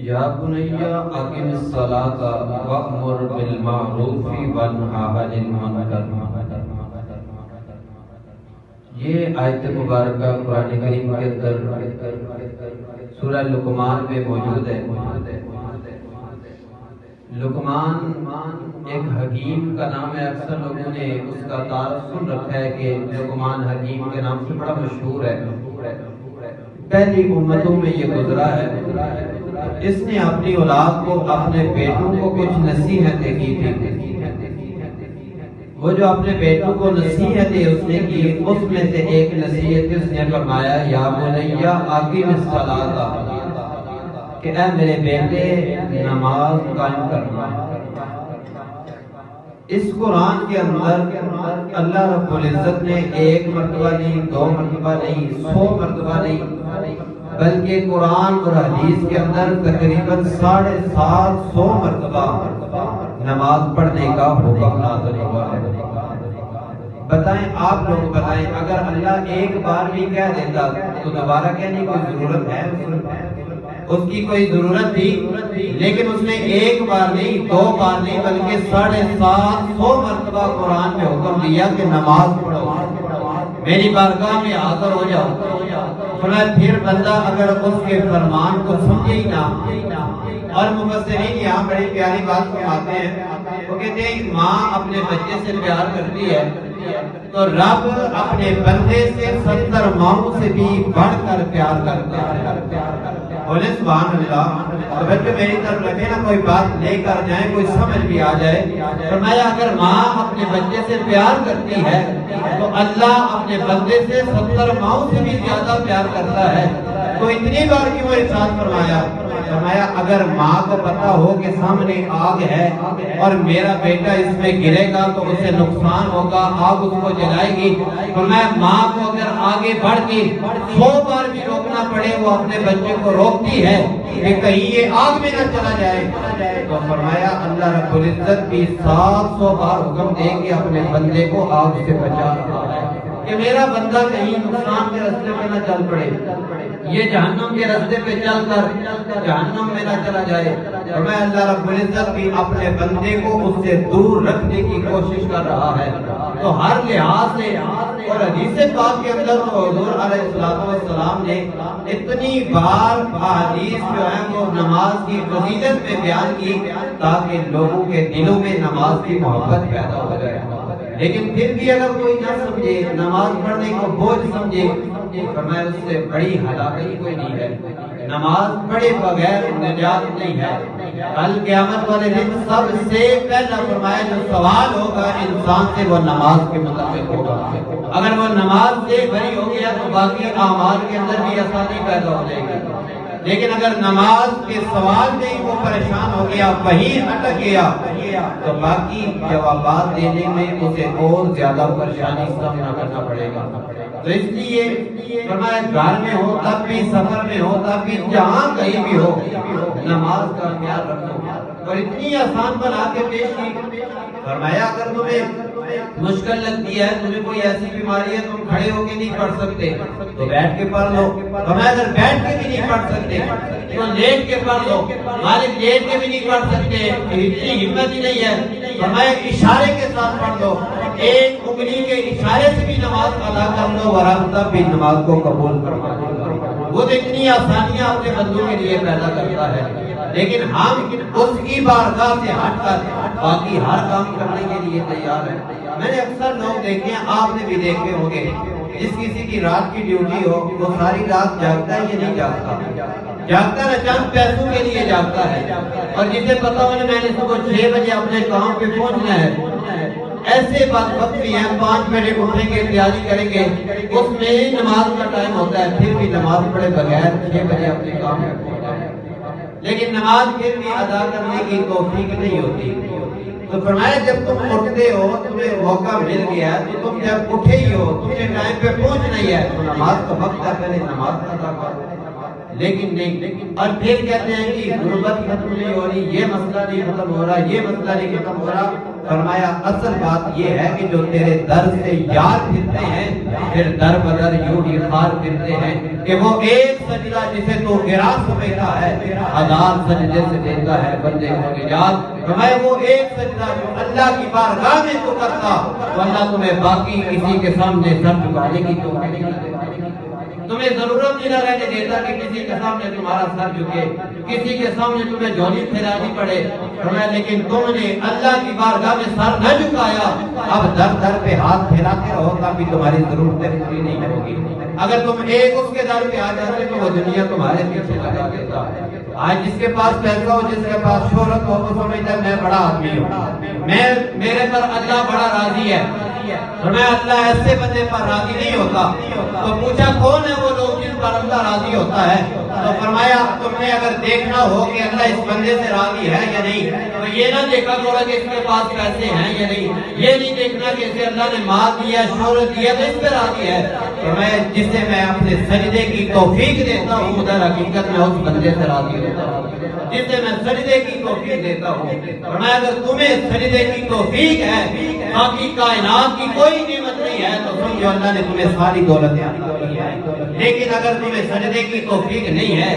یا بنی اقم الصلاۃ وامر بالمعروف وانہا عن المنکر۔ یہ آیت مبارکہ قرآن کریم کے اندر سورہ لقمان میں موجود ہے۔ لقمان ایک حکیم کا نام ہے، اکثر لوگوں نے اس کا تعارف سن رکھا ہے کہ لقمان حکیم کے نام سے بڑا مشہور ہے۔ پہلی امتوں میں یہ گزرا ہے۔ اس نے اپنی اولاد کو، اپنے بیٹوں کو کچھ نصیحتیں کی تھی۔ وہ جو اپنے بیٹوں کو نصیحتیں اس نے کی، اس میں سے ایک نصیحت اس نے فرمایا یا بنی اقم الصلاۃ، کہ اے میرے بیٹے نماز قائم کرنا۔ اس قرآن کے اندر اللہ رب العزت نے ایک مرتبہ نہیں، دو مرتبہ نہیں، 100 مرتبہ نہیں، بلکہ قرآن اور حدیث کے اندر تقریباً 750 مرتبہ نماز پڑھنے کا حکم نازل ہوا ہے۔ بتائیں، آپ لوگ بتائیں، اگر اللہ ایک بار بھی کہہ دیتا تو دوبارہ کہنے کی ضرورت ہے؟ اس کی کوئی ضرورت تھی؟ لیکن اس نے ایک بار نہیں، 2 بار نہیں، بلکہ 750 مرتبہ قرآن میں حکم دیا کہ نماز پڑھو، میری بارگاہ میں حاضر ہو جاؤ۔ پھر بندہ اگر اس کے فرمان کو سمجھے ہی نہ، اور مفسرین یہاں بڑی پیاری بات فرماتے ہیں، وہ کہتے ہیں ماں اپنے بچے سے پیار کرتی ہے تو رب اپنے بندے سے 70 ماؤں سے بھی بڑھ کر پیار کرتا ہے۔ بولے سبحان اللہ۔ تو بچے میری طرف رکھے نا، کوئی بات لے کر جائیں، کوئی سمجھ بھی آ جائے۔ فرمایا اگر ماں اپنے بچے سے پیار کرتی ہے تو اللہ اپنے بندے سے 70 ماؤں سے بھی زیادہ پیار کرتا ہے۔ تو اتنی بار کی وہ ارشاد فرمایا اگر ماں کو پتا ہو کہ سامنے آگ ہے اور میرا بیٹا اس میں گرے گا تو اسے نقصان ہوگا، آگ اس کو جلائے گی، تو میں ماں کو اگر آگے بڑھ کے 100 بار بھی روکنا پڑے وہ اپنے بچے کو روکتی ہے کہ کہیں یہ آگ میں نہ چلا جائے۔ تو فرمایا اللہ رب العزت بھی 700 بار حکم دے کے اپنے بندے کو آگ سے بچا کہ میرا بندہ کہیں نقصان کے راستے پہ نہ چل پڑے، یہ جہنم کے راستے پہ چل کر جہنم میں نہ چلا جائے۔ اور میں اللہ رب العزت بھی اپنے بندے کو اس سے دور رکھنے کی کوشش کر رہا ہے۔ تو ہر لحاظ سے، اور حدیث پاک کے اندر تو حضور علیہ السلام نے اتنی بار حدیث جو ہے وہ نماز کی فضیلت میں بیان کی تاکہ لوگوں کے دلوں میں نماز کی محبت پیدا ہو جائے۔ لیکن پھر بھی اگر کوئی نہ سمجھے، نماز پڑھنے کو بوجھ سمجھے، فرمایا اس سے بڑی ہلاکت کوئی نہیں ہے۔ نماز پڑھے بغیر نجات نہیں ہے۔ کل قیامت والے دن سب سے پہلا فرمایا جو سوال ہوگا انسان سے وہ نماز کے متعلق ہوگا۔ اگر وہ نماز سے بری ہو گیا تو باقی اعمال کے اندر بھی آسانی پیدا ہو جائے گی، لیکن اگر نماز کے سوال میں ہی وہ پریشان ہو گیا، وہیں اٹک گیا، تو باقی جوابات دینے میں اسے اور زیادہ پریشانی کا سامنا کرنا پڑے گا۔ تو اس لیے فرمایا گھر میں ہو تب بھی، سفر میں ہو تب بھی، جہاں کہیں بھی ہو نماز کا خیال رکھو۔ اور اتنی آسان بنا کے پیش کی، فرمایا اگر تمہیں مشکل لگتی ہے، تمہیں کوئی ایسی بیماری ہے تم کھڑے ہو کے نہیں پڑھ سکتے تو بیٹھ کے پڑھ لو۔ فرمایا اگر بیٹھ کے بھی نہیں پڑھ سکتے تو لیٹ کے پڑھ لو۔ مالک لیٹ کے بھی نہیں پڑھ سکتے، اتنی ہمت ہی نہیں ہے، فرمایا اشارے کے ساتھ پڑھ لو، ایک انگلی کے اشارے سے بھی نماز ادا کر لو، ورنہ تب بھی نماز کو قبول فرما لو۔ وہ اتنی آسانیاں اپنے بندوں کے لیے پیدا کرتا ہے، لیکن ہم اس کی بارگاہ سے ہٹ کر باقی ہر کام کرنے کے لیے تیار ہیں۔ میں نے اکثر لوگ دیکھے ہیں، آپ نے بھی دیکھے ہوں گے، جس کسی کی رات کی ڈیوٹی ہو وہ ساری رات جاگتا ہے یا نہیں جاگتا؟ جاگتا ہے، چند پیسوں کے لیے جاگتا ہے، اور جسے پتا ہو میں نے صبح 6 بجے اپنے کام پہ پہنچنا ہے، ایسے بات وقت بھی ہیں 5 بجے اٹھیں گے، تیاری کریں گے، اس میں نماز کا ٹائم ہوتا ہے، پھر بھی نماز پڑھے بغیر 6 بجے اپنے کام پہ پہنچ جائیں، لیکن نماز پھر بھی ادا کرنے کی توفیق نہیں ہوتی۔ تو فرمایا جب تم اٹھتے ہو، تمہیں موقع مل گیا، تو تم جب اٹھے ہی ہو، تمہیں ٹائم پہ پہنچنا ہی ہے، تو نماز کا وقت ہے، پہلے نماز ادا کرو۔ لیکن نہیں. اور پھر کہتے ہیں کہ غربت ختم نہیں ہو رہی، یہ مسئلہ نہیں ختم ہو رہا، یہ مسئلہ نہیں ختم ہو رہا. فرمایا اصل بات یہ ہے کہ جو تیرے در سے یار پھرتے ہیں پھر در بدر یوں ہی خار پھرتے ہیں کہ وہ ایک سجدہ جسے تو گرا سمیتا ہے 1000 سجدے سے دیتا ہے بندے کو نجات. فرمایا وہ ایک سجدہ جو اللہ کی بارگاہ میں تو کرتا تو اللہ تمہیں باقی کسی کے سامنے سر جھکانے کی تو نہیں دیتا. تمہیں ضرورت ہی نہ رہنے دیتا کہ کسی کے سامنے تمہارا سر جھکے، کسی کے سامنے تمہیں جھولی پھیلانی پڑے. فرمایا لیکن تم نے اللہ کی بارگاہ میں سر نہ جھکایا، اب در در پہ ہاتھ پھیلاتے رہو تاکہ تمہاری ضرورتیں پوری نہیں ہوگی. اگر تم ایک اس کے در پہ آ جاتے تو وہ دنیا تمہارے پیچھے لگا دیتا. آج جس کے پاس پیسہ ہو، جس کے پاس شہرت ہو، تو سمجھتا ہے میں بڑا آدمی ہوں، میرے پر اللہ بڑا راضی ہے. فرمایا اللہ ایسے بندے پر راضی نہیں ہوتا. تو پوچھا کون ہے وہ لوگ جن پر اللہ راضی ہوتا ہے؟ تو فرمایا تم نے اگر دیکھنا ہو کہ اللہ اس بندے سے راضی ہے یا نہیں تو یہ نہ دیکھا کرو کہ اس کے پاس پیسے ہیں یا نہیں، یہ نہیں دیکھنا کہ اسے اللہ نے مال دیا، شہرت دیا تو اس پہ راضی ہے. فرمایا جسے میں اپنے سجدے کی توفیق دیتا ہوں در حقیقت میں اس بندے سے راضی ہوتا ہوں جسے میں سجدے کی توفیق دیتا ہوں. فرمایا اگر تمہیں سجدے کی توفیق ہے، باقی کائنات کی کوئی نعمت نہیں ہے تو سمجھو اللہ نے تمہیں ساری دولتیں عطا کی ہے. لیکن اگر تمہیں سجدے کی توفیق نہیں ہے،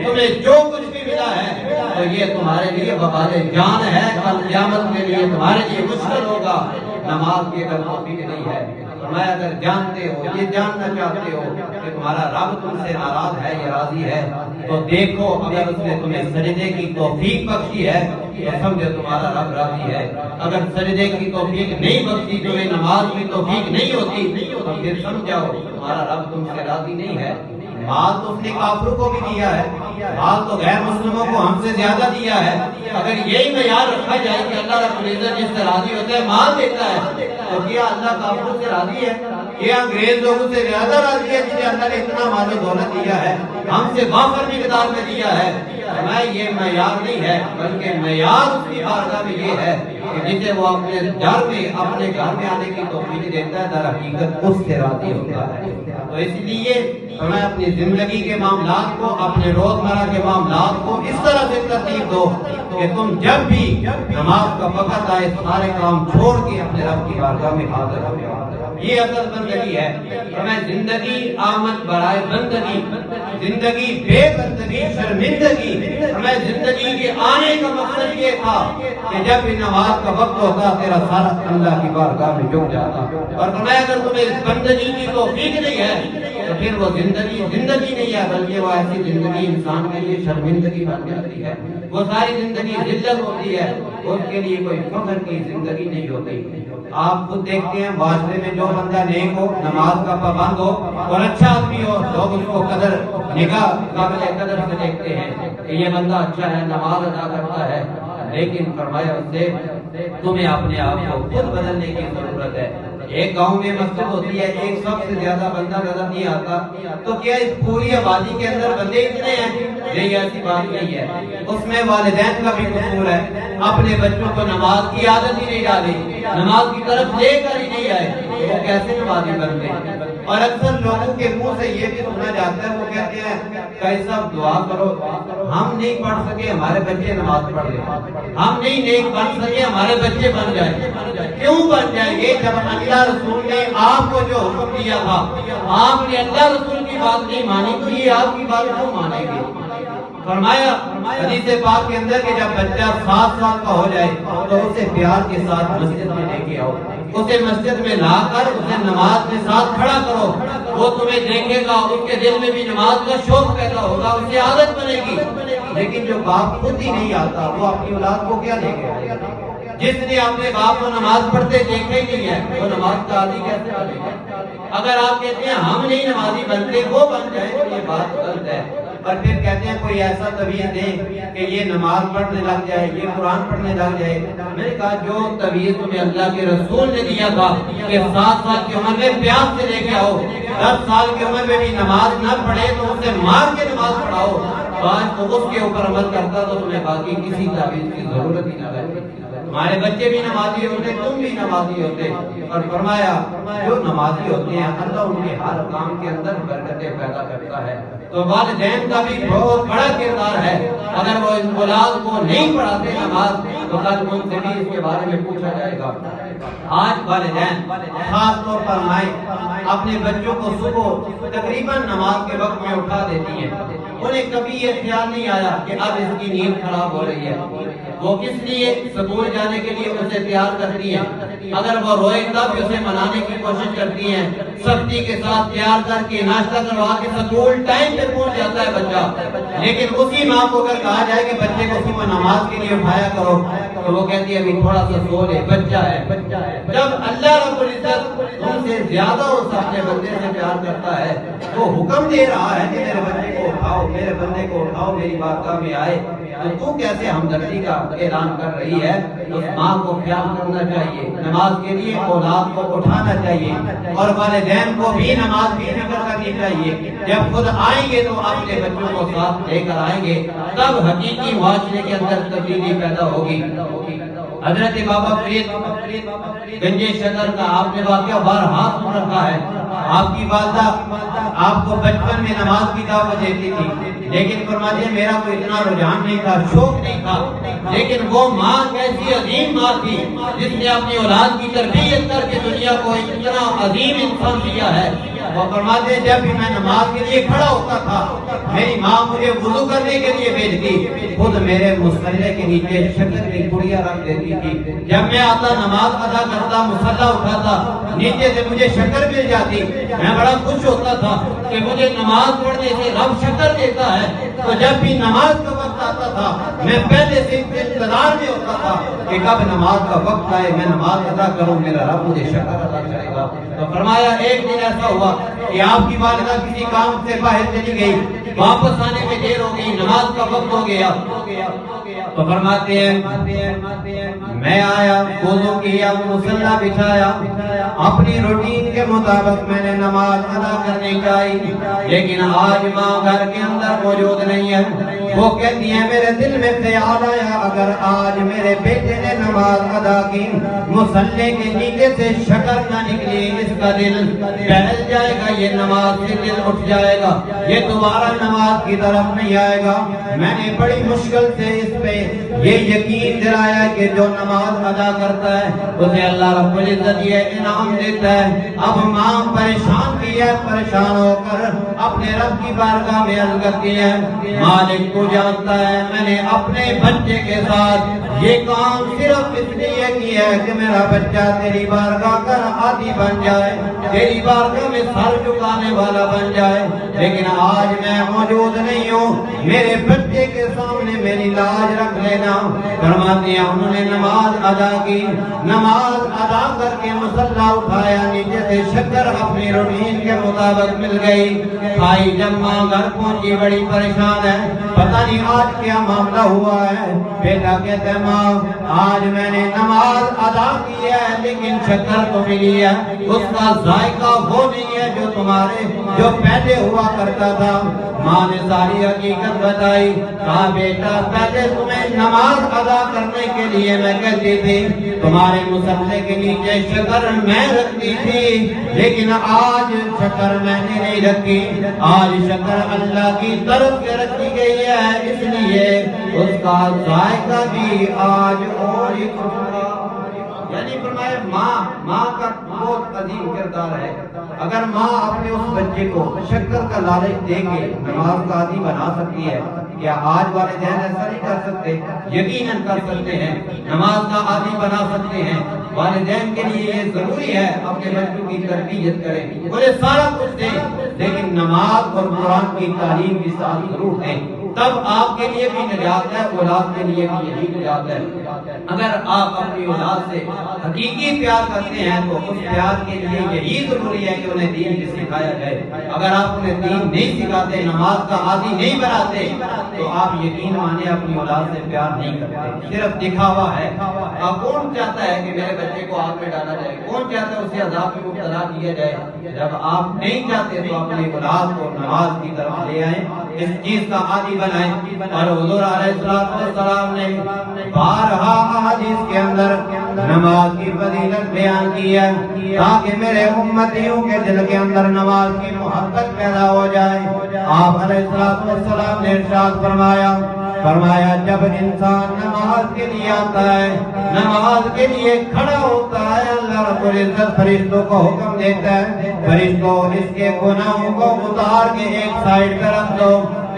تمہیں جو کچھ بھی ملا ہے تو یہ تمہارے لیے وبال جان ہے، کل قیامت کے لیے تمہارے لیے مشکل ہوگا. نماز کی اگر توفیق نہیں ہے، فرمایا اگر جانتے ہو، یہ جاننا چاہتے ہو کہ تمہارا رب تم سے ناراض ہے یا راضی ہے تو دیکھو اگر اس نے تمہیں سجدے کی توفیق بخشی ہے تو سمجھو تمہارا رب راضی ہے. اگر سجدے کی توفیق نہیں بخشی، تمہیں نماز کی توفیق نہیں ہوتی تو پھر سمجھاؤ تمہارا رب تم سے راضی نہیں ہے. مال تو اس نے کافروں کو بھی دیا ہے، مال تو غیر مسلموں کو ہم سے زیادہ دیا ہے. اگر یہی معیار رکھا جائے کہ اللہ رب العزت جس سے راضی ہوتا ہے مال دیتا ہے تو کیا اللہ کافروں سے راضی ہے؟ کیا انگریز لوگوں سے زیادہ راضی ہے جسے اللہ نے اتنا مال و دولت دیا ہے، ہم سے وافر مقدار میں دیا ہے؟ یہ معیار نہیں ہے، بلکہ معیار اس کی بارگاہ میں یہ ہے کہ جسے وہ اپنے گھر میں آنے کی توفیق دیتا ہے در حقیقت اس سے راضی ہوتا ہے. تو اس لیے ہمیں اپنی زندگی کے معاملات کو، اپنے روزمرہ کے معاملات کو اس طرح سے ترتیب دو کہ تم جب بھی نماز کا وقت آئے سارے کام چھوڑ کے اپنے رب کی بارگاہ میں حاضر ہو جاؤ. یہ اصل بندگی ہے. ہمیں زندگی آمد برائے بندگی، زندگی بے بندگی شرمندگی. ہمیں زندگی کے آنے کا مقصد یہ تھا کہ جب بھی نماز کا وقت ہوتا تیرا سارا اللہ کی بارگاہ میں جھک جاتا. اور فرمایا اگر تمہیں بندگی کی توفیق نہیں ہے تو پھر وہ زندگی نہیں ہے، بلکہ وہ ایسی زندگی انسان کے لیے شرمندگی بن جاتی ہے. وہ ساری زندگی ذلت ہوتی ہے، اس کے لیے کوئی فخر کی زندگی نہیں ہوتی. آپ خود دیکھتے ہیں معاشرے میں جو بندہ نیک ہو، نماز کا پابند ہو اور اچھا آدمی ہو، لوگ اس کو نگاہ قابل قدر سے دیکھتے ہیں کہ یہ بندہ اچھا ہے، نماز ادا کرتا ہے. لیکن فرمایا اس سے تمہیں اپنے آپ کو خود بدلنے کی ضرورت ہے. ایک گاؤں میں مسجد ہوتی ہے، ایک سب سے زیادہ بندہ نظر نہیں آتا تو کیا اس پوری آبادی کے اندر بندے اتنے ہیں؟ نہیں، ایسی بات نہیں ہے. اس میں والدین کا بھی قصور ہے، اپنے بچوں کو نماز کی عادت ہی نہیں ڈالی، نماز کی طرف لے کر ہی نہیں آئے، وہ کیسے نمازی بنتے ہیں؟ اور اکثر لوگوں کے منہ سے یہ بھی سنا جاتا ہے، وہ کہتے ہیں کہ صاحب دعا کرو، ہم نہیں پڑھ سکے ہمارے بچے نماز پڑھ لیں، ہم نہیں بن سکے ہمارے بچے بن جائیں. کیوں بن جائیں گے جب اللہ رسول نے آپ کو جو حکم دیا تھا آپ نے اللہ رسول کی بات نہیں مانی تو یہ آپ کی بات کیوں مانیں گے؟ فرمایا حدیث پاک کے اندر کہ جب بچہ 7 سال کا ہو جائے تو اسے پیار کے ساتھ مسجد میں لے کے آؤ، اسے مسجد میں لا کر اسے نماز کے ساتھ کھڑا کرو. وہ تمہیں دیکھے گا، اس کے دل میں بھی نماز کا شوق پیدا ہوگا، اسے عادت بنے گی. لیکن جو باپ خود ہی نہیں آتا وہ اپنی اولاد کو کیا دے گا؟ جس نے اپنے باپ کو نماز پڑھتے دیکھا ہی نہیں ہے وہ نماز کا عادی کیسے بنے گا؟ اگر آپ کہتے ہیں ہم نہیں نمازی بنتے وہ بن جائے تو یہ بات غلط ہے. اور پھر کہتے ہیں کوئی ایسا طویز دے کہ یہ نماز پڑھنے لگ جائے، یہ قرآن پڑھنے لگ جائے. میں نے کہا جو طویز تمہیں اللہ کے رسول نے دیا تھا کہ 7 سال کی عمر میں پیاس سے لے کے آؤ، 10 سال کی عمر میں بھی نماز نہ پڑھے تو اسے مار کے نماز پڑھاؤ، تو آج تو اس کے اوپر عمل کرتا تو تمہیں باقی کسی تعویذ کی ضرورت ہی نہ رہتی۔ ہمارے بچے بھی نمازی ہوتے، تم بھی نمازی ہوتے، اور فرمایا جو نمازی ہوتے ہیں اللہ ان کے ہر کام کے اندر برکتیں پیدا کرتا ہے۔ تو والدین کا بھی بہت بڑا کردار ہے، اگر وہ اس اولاد کو نہیں پڑھاتے نماز تو کل ان سے بھی اس کے بارے میں پوچھا جائے گا۔ آج والدین خاص طور پر مائیں اپنے بچوں کو صبح تقریباً نماز کے وقت میں اٹھا دیتی ہیں، انہیں کبھی یہ خیال نہیں آیا کہ اب اس کی نیند خراب ہو رہی ہے۔ وہ کس لیے سکول جانے کے لیے اسے تیار کرتی ہیں، اگر وہ روئے تب بھی اسے منانے کی کوشش کرتی ہیں، سختی کے ساتھ تیار کر کے ناشتہ کروا کے سکول ٹائم پہ پہنچ جاتا ہے بچہ۔ لیکن اسی ماں کو اگر کہا جائے کہ بچے کو صبح نماز کے لیے اٹھایا کرو تو وہ کہتی ہے ابھی تھوڑا سا سو لے، بچہ ہے۔ جب اللہ رب العزت ان سے زیادہ اس اپنے بندے سے پیار کرتا ہے، وہ حکم دے رہا ہے کہ میرے بندے کو اٹھاؤ، میرے بندے کو اٹھاؤ، میری بارگاہ میں آئے، تو کیسے ہمدردی کا اعلان کر رہی ہے؟ اس ماں کو خیال کرنا چاہیے، نماز کے لیے اولاد کو اٹھانا چاہیے، اور والدین کو بھی نماز کی فکر کرنی چاہیے۔ جب خود آئیں گے تو اپنے بچوں کو ساتھ لے کر آئیں گے، تب حقیقی معاشرے کے اندر تبدیلی پیدا ہوگی۔ حضرت بابا فرید گنجے شکر کا آپ نے واقعہ بارہا سن رکھا ہے۔ آپ کی والدہ آپ کو بچپن میں نماز کی دعوت دیتی تھی، لیکن فرماتے ہیں میرا کوئی اتنا رجحان نہیں تھا، شوق نہیں تھا، لیکن وہ ماں کیسی عظیم ماں تھی جس نے اپنی اولاد کی تربیت کر کے دنیا کو اتنا عظیم انسان دیا ہے۔ وہ فرماتے ہیں جب بھی میں نماز کے لیے کھڑا ہوتا تھا میری ماں مجھے وضو کرنے کے لیے بھیجتی، خود میرے مصلے کے نیچے شکر کی پڑیاں رکھ دیتی تھی۔ جب میں آتا نماز ادا کرتا، مصلی اٹھاتا، نیچے سے مجھے شکر مل جاتی، میں بڑا خوش ہوتا تھا کہ مجھے نماز پڑھنے سے رب شکر دیتا ہے۔ تو جب بھی نماز کا وقت آتا تھا میں پہلے سے انتظار میں ہوتا تھا کہ کب نماز کا وقت آئے، میں نماز ادا کروں، میرا رب مجھے شکر ادا کرے گا۔ تو فرمایا ایک دن ایسا ہوا کہ آپ کی والدہ کسی کام سے باہر چلی گئی، واپس آنے میں دیر ہو گئی، نماز کا وقت ہو گیا، تو فرماتے ہیں میں آیا، وضو کیا، مصلی بچھایا، اپنی روٹین کے مطابق میں نے نماز ادا کرنی چاہیے، لیکن آج ماں گھر کے اندر موجود نہیں ہے۔ وہ کہتی ہیں میرے دل میں خیال آیا اگر آج میرے بیٹے نے نماز ادا کی، مصلی کے نیچے سے شکر نہ نکلی، اس کا دل بہل جائے گا، یہ نماز سے دل اٹھ جائے گا، یہ دوبارہ نماز کی طرف نہیں آئے گا۔ میں نے بڑی مشکل سے اس پہ یہ یقین دلایا کہ جو نماز ادا کرتا ہے اسے اللہ رب العزت یہ انعام دیتا ہے۔ اب ماں پریشان کی ہے، پریشان ہو کر اپنے رب کی بارگاہ میں عرض کرتی ہے مالک کو جانتا ہے میں نے اپنے بچے کے ساتھ یہ کام صرف اس لیے کیا ہے کہ میرا بچہ تیری بارگاہ کا عادی بن جائے، تیری بارگاہ میں سر جھکانے والا بن جائے، لیکن آج میں موجود نہیں ہوں، میرے بچے کے سامنے میری لاج رکھ لینا۔ فرماتے ہیں انہوں نے نماز ادا کی، نماز ادا کر کے مصلی اٹھایا، نیچے سے شکر اپنی روٹین کے مطابق مل گئی، کھائی۔ جب ماں گھر پہنچی بڑی پریشان ہے، پتہ نہیں آج کیا معاملہ ہوا ہے۔ بیٹا کہتے ہیں ماں آج میں نے نماز ادا کی ہے لیکن شکر تو ملی ہے، اس کا ذائقہ وہ نہیں ہے جو پہلے ہوا کرتا تھا۔ ماں نے ساری حقیقت بتائی، کہا بیٹا پہلے تمہیں نماز ادا کرنے کے لیے میں کہتی تھی تمہارے مصلی کے نیچے شکر میں رکھتی تھی، لیکن آج شکر میں نے نہیں رکھی، آج شکر اللہ کی طرف سے رکھی گئی ہے، اس لیے اس کا ذائقہ بھی آج اور ہی ہوگا۔ یعنی فرمایا ماں کا بہت عظیم کردار ہے۔ اگر ماں اپنے اس بچے کو شکر کا لالچ دے کے نماز کا عادی بنا سکتی ہے، کیا آج والدین ایسا نہیں کر سکتے؟ یقیناً کر سکتے ہیں، نماز کا عادی بنا سکتے ہیں۔ والدین کے لیے یہ ضروری ہے اپنے بچوں کی تربیت کریں، انہیں سارا کچھ دیں، لیکن نماز اور قرآن کی تعلیم کے ساتھ ضرور دیں، تب آپ کے لیے بھی نجات ہے، اولاد کے لیے بھی یہی نجات ہے۔ اگر آپ اپنی اولاد سے حقیقی پیار کرتے ہیں تو اس پیار کے لیے یہی ضروری ہے کہ انہیں دین بھی سکھایا جائے۔ اگر آپ انہیں دین نہیں سکھاتے، نماز کا عادی نہیں بناتے، تو آپ یقین مانیں اپنی اولاد سے پیار نہیں کرتے، صرف دکھاوا ہے۔ کون چاہتا ہے کہ میرے بچے کو آگ میں ڈالا جائے؟ کون چاہتا ہے اسے عذاب میں مبتلا کیا جائے؟ جب آپ نہیں چاہتے تو اپنی اولاد کو نماز کی طرف لے آئیں، اس چیز کا عادی بنائیں۔ اور حضور علیہ السلام نے بارہا احادیث کے اندر نماز کی فضیلت بیان کی ہے تاکہ میرے امتیوں کے دل کے اندر نماز کی محبت پیدا ہو جائے۔ آپ علیہ السلام نے ارشاد فرمایا جب انسان نماز کے لیے آتا ہے، نماز کے لیے کھڑا ہوتا ہے، اللہ رب العزت فرشتوں کو حکم دیتا ہے، فرشتوں اس کے گناہوں کو اتار کے ایک سائیڈ پہ رکھ دو،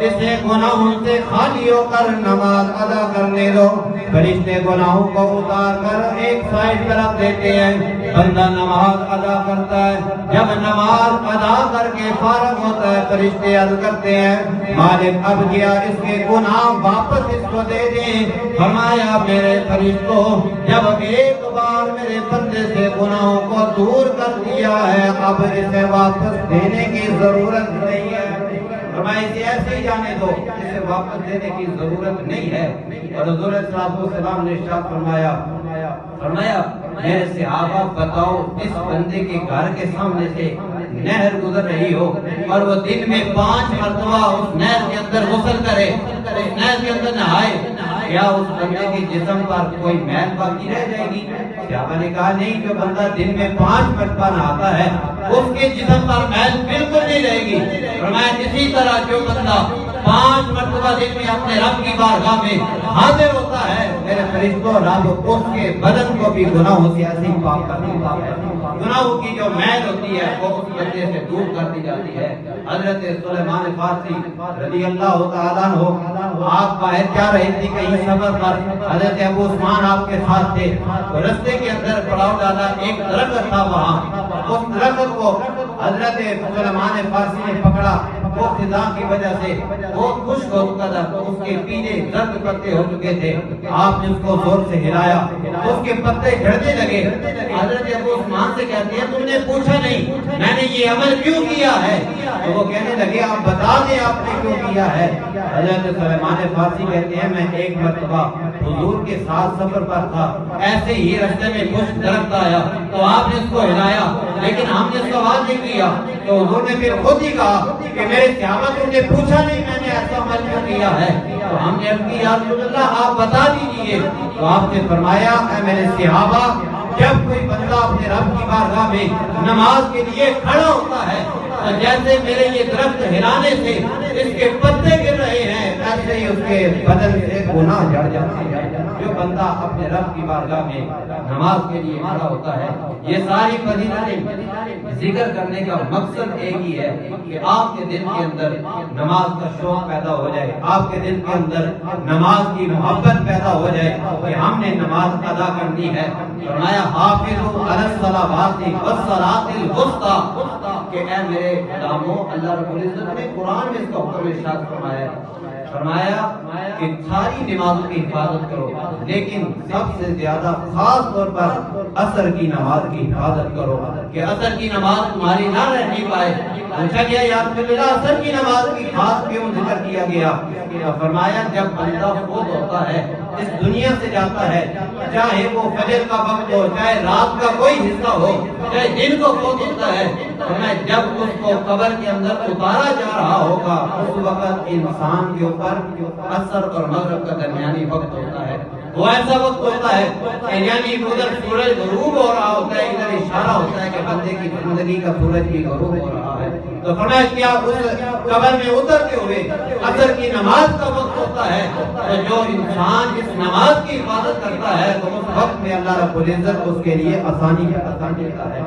اسے گناہوں سے خالی ہو کر نماز ادا کرنے دو۔ فرشتے گناہوں کو اتار کر ایک سائیڈ پہ رکھ دیتے ہیں، بندہ نماز ادا کرتا ہے، جب نماز ادا کر کے فارغ ہوتا ہے فرشتے عرض کرتے ہیں مالک اب کیا اس کے گناہ واپس اس کو دے دیں۔ فرمایا میرے فرشتوں جب ایک بار میرے بندے سے گناہوں کو دور کر دیا ہے اب اسے واپس دینے کی ضرورت نہیں ہے۔ فرمایا اسے ایسے ہی جانے دو، اسے واپس دینے کی ضرورت نہیں ہے۔ اور حضور صلی اللہ علیہ وسلم نے ارشاد فرمایا میرے صحابہ بتاؤ اس بندے کے گھر کے سامنے سے نہر گزر رہی ہو اور وہ دن میں 5 مرتبہ اس نہر کے اندر غسل کرے، اس نہر کے اندر نہائے، کیا اس بندے کے جسم پر کوئی میل باقی رہ جائے گی؟ صحابہ نے کہا نہیں، جو بندہ دن میں 5 مرتبہ نہاتا ہے اس کے جسم پر میل بالکل نہیں رہے گی۔ فرمایا اسی طرح جو بندہ 5 مرتبہ دن میں اپنے رب کی بارگاہ میں حاضر ہوتا ہے میرے فرشتوں رب اس کے بدن کو بھی گناہوں سے ایسی پاک کر دیتا ہے، گناہوں کی جو میل ہوتی ہے وہ اس بندے سے دور کر دی جاتی ہے۔ حضرت سلیمان فارسی رضی اللہ تعالیٰ عنہ آپ باہر جا رہے تھے کہیں سفر پر، حضرت ابو عثمان آپ کے ساتھ تھے، تو رستے کے اندر پڑاؤ ڈالا، ایک درخت تھا وہاں، اس درخت کو حضرت سلیمان فارسی نے پکڑا، وہ خزاں کی وجہ سے وہ خشک ہو چکا تھا، اس کے پیلے زرد پتے ہو چکے تھے، آپ نے اس کو زور سے ہلایا، اس کے پتے جھڑنے لگے۔ حضرت ابو عثمان سے کہتے ہیں تم نے پوچھا نہیں میں نے یہ عمل کیوں کیا ہے؟ تو وہ کہنے لگے آپ بتا دیں آپ نے کیوں کیا ہے؟ حضرت سلیمان فارسی کہتے ہیں میں ایک مرتبہ حضور کے ساتھ سفر پر تھا، ایسے ہی راستے میں خشک درخت آیا تو آپ نے اس کو ہلایا، لیکن ہم نے سوال نہیں کیا، تو حضور نے پھر خود ہی کہا کہ میرے صحابہ تم نے پوچھا نہیں میں نے ایسا عمل کیوں کیا ہے؟ تو ہم نے عرض کی یا رسول اللہ آپ بتا دیجئے، تو آپ نے فرمایا اے میرے صحابہ جب کوئی بندہ اپنے رب کی بارگاہ میں نماز کے لیے کھڑا ہوتا ہے تو جیسے میرے یہ درخت ہلانے سے اس کے پتے گر رہے ہیں ایسے ہی اس کے بدن سے گناہ جھڑ جاتے ہیں۔ جو بندہ اپنے رب کی بارگاہ میں نماز کے لیے کھڑا ہوتا ہے، یہ ساری فضیلتیں ذکر کرنے کا مقصد ایک ہی ہے کہ آپ کے دل کے اندر نماز کا شوق پیدا ہو جائے، آپ کے دل کے اندر نماز کی محبت پیدا ہو جائے کہ ہم نے نماز ادا کرنی ہے۔ فرمایا حافظوا علی الصلوات والصلاۃ الوسطی کہ اے میرے غلاموں اللہ رب العزت نے قرآن میں اس کا حکم ارشاد فرمایا کہ ساری نمازوں کی حفاظت کرو، لیکن سب سے زیادہ خاص طور پر عصر کی نماز کی حفاظت کرو کہ عصر کی نماز تمہاری نہ رہ نہیں پائے۔ پوچھا گیا یا رسول اللہ عصر کی نماز کی خاص کیوں ذکر کیا گیا؟ فرمایا جب بندہ فوت ہوتا ہے اس دنیا سے جاتا ہے، چاہے وہ فجر کا وقت ہو، چاہے رات کا کوئی حصہ ہو، چاہے دن کو فوت ہوتا ہے، جب اس کو قبر کے اندر اتارا جا رہا ہوگا اس وقت انسان کے اوپر عصر اور مغرب کا درمیانی وقت ہوتا ہے، وہ ایسا وقت ہوتا ہے کہ یعنی ادھر سورج غروب ہو رہا ہوتا ہے، ادھر اشارہ ہوتا ہے کہ بندے کی زندگی کا سورج بھی غروب ہو رہا ہے۔ تو فرمایا کیا اس قبر میں اترتے ہوئے عصر کی نماز کا وقت ہوتا ہے، تو جو انسان اس نماز کی حفاظت کرتا ہے تو اس وقت میں اللہ رب العزت اس کے لیے آسانی دیتا ہے۔